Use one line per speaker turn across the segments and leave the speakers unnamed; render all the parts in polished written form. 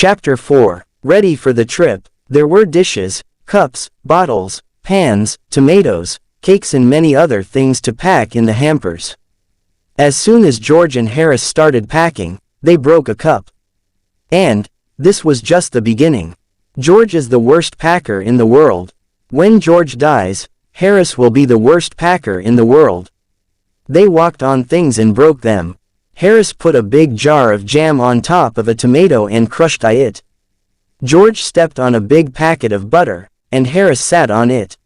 Chapter 4. Ready for the trip. There were dishes, cups, bottles, pans, tomatoes, cakes and many other things to pack in the hampers. As soon as George and Harris started packing, they broke a cup. And this was just the beginning. George is the worst packer in the world. When George dies, Harris will be the worst packer in the world. They walked on things and broke them. Harris put a big jar of jam on top of a tomato and crushed it. George stepped on a big packet of butter, and Harris sat on it.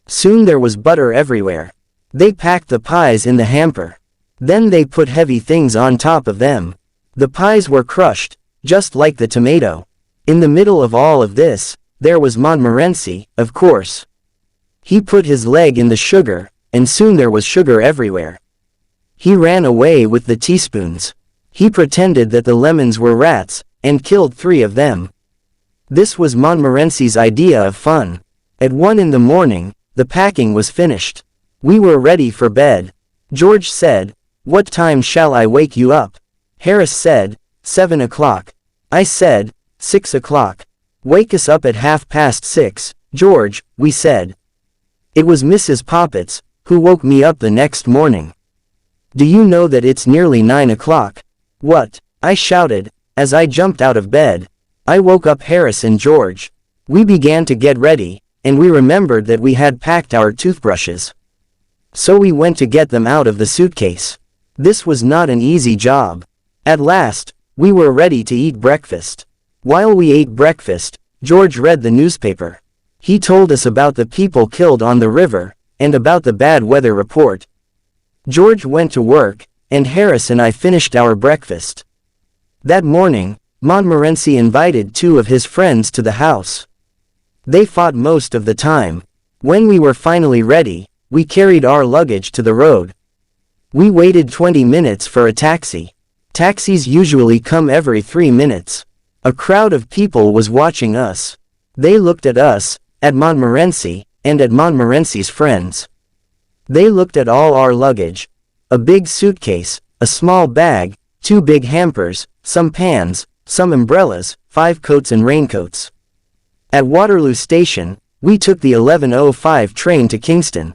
Soon there was butter everywhere. They packed the pies in the hamper. Then they put heavy things on top of them. The pies were crushed, just like the tomato. In the middle of all of this, there was Montmorency, of course. He put his leg in the sugar, and soon there was sugar everywhere. He ran away with the teaspoons. He pretended that the lemons were rats, and killed 3 of them. This was Montmorency's idea of fun. At 1 in the morning, the packing was finished. We were ready for bed. George said, "What time shall I wake you up?" Harris said, 7 o'clock. I said, 6 o'clock. Wake us up at 6:30, George, we said. It was Mrs. Poppets, who woke me up the next morning. Do you know that it's nearly 9 o'clock? What? I shouted, as I jumped out of bed. I woke up Harris and George. We began to get ready, and we remembered that we had packed our toothbrushes. So we went to get them out of the suitcase. This was not an easy job. At last, we were ready to eat breakfast. While we ate breakfast, George read the newspaper. He told us about the people killed on the river, and about the bad weather report. George went to work, and Harris and I finished our breakfast. That morning, Montmorency invited 2 of his friends to the house. They fought most of the time. When we were finally ready, we carried our luggage to the road. We waited 20 minutes for a taxi. Taxis usually come every 3 minutes. A crowd of people was watching us. They looked at us, at Montmorency, and at Montmorency's friends. They looked at all our luggage. A big suitcase, a small bag, 2 big hampers, some pans, some umbrellas, 5 coats and raincoats. At Waterloo Station, we took the 11:05 train to Kingston.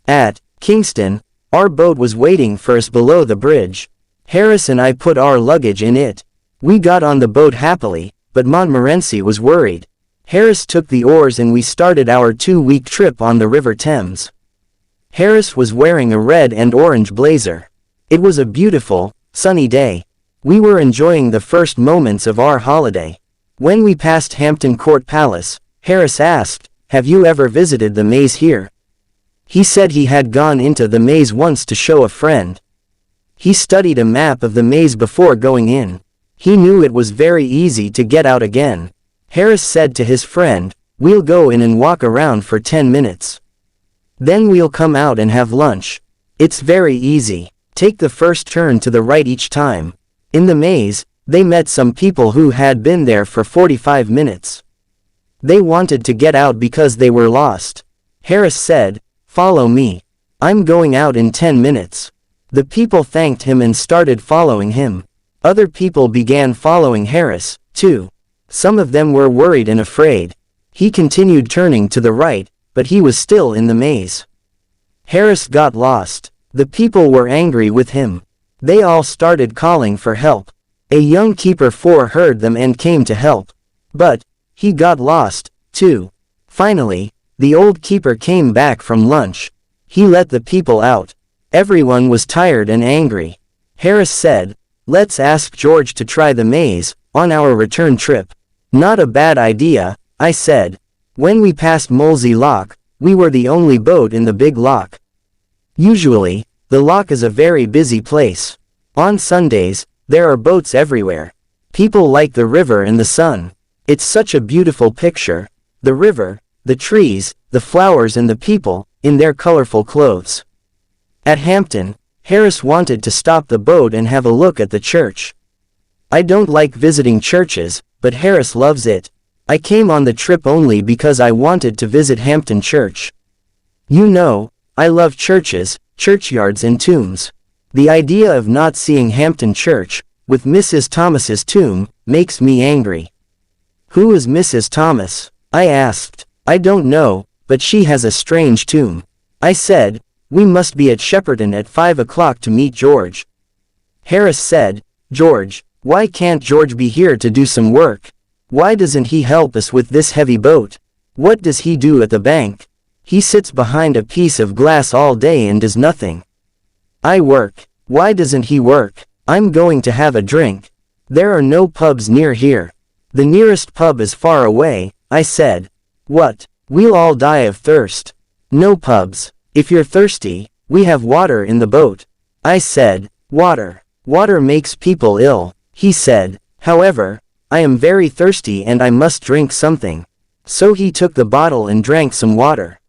At Kingston, our boat was waiting for us below the bridge. Harris and I put our luggage in it. We got on the boat happily, but Montmorency was worried. Harris took the oars and we started our 2-week trip on the River Thames. Harris was wearing a red and orange blazer. It was a beautiful, sunny day. We were enjoying the first moments of our holiday. When we passed Hampton Court Palace, Harris asked, "Have you ever visited the maze here?" He said he had gone into the maze once to show a friend. He studied a map of the maze before going in. He knew it was very easy to get out again. Harris said to his friend, "We'll go in and walk around for 10 minutes. Then we'll come out and have lunch. It's very easy. Take the first turn to the right each time." In the maze, they met some people who had been there for 45 minutes. They wanted to get out because they were lost. Harris said, "Follow me. I'm going out in 10 minutes. The people thanked him and started following him. Other people began following Harris, too. Some of them were worried and afraid. He continued turning to the right, but he was still in the maze. Harris got lost. The people were angry with him. They all started calling for help. A young keeper heard them and came to help. But he got lost, too. Finally, the old keeper came back from lunch. He let the people out. Everyone was tired and angry. Harris said, "Let's ask George to try the maze on our return trip." "Not a bad idea," I said. When we passed Molesey Lock, we were the only boat in the big lock. Usually, the lock is a very busy place. On Sundays, there are boats everywhere. People like the river and the sun. It's such a beautiful picture. The river, the trees, the flowers and the people, in their colorful clothes. At Hampton, Harris wanted to stop the boat and have a look at the church. I don't like visiting churches, but Harris loves it. I came on the trip only because I wanted to visit Hampton Church. You know, I love churches, churchyards and tombs. The idea of not seeing Hampton Church, with Mrs. Thomas's tomb, makes me angry. Who is Mrs. Thomas? I asked. I don't know, but she has a strange tune. I said, we must be at Shepperton at 5 o'clock to meet George. Harris said, George, why can't George be here to do some work? Why doesn't he help us with this heavy boat? What does he do at the bank? He sits behind a piece of glass all day and does nothing. I work. Why doesn't he work? I'm going to have a drink. There are no pubs near here. The nearest pub is far away, I said. What? We'll all die of thirst. No pubs. If you're thirsty, we have water in the boat. I said, water. Water makes people ill. He said, however, I am very thirsty and I must drink something. So he took the bottle and drank some water.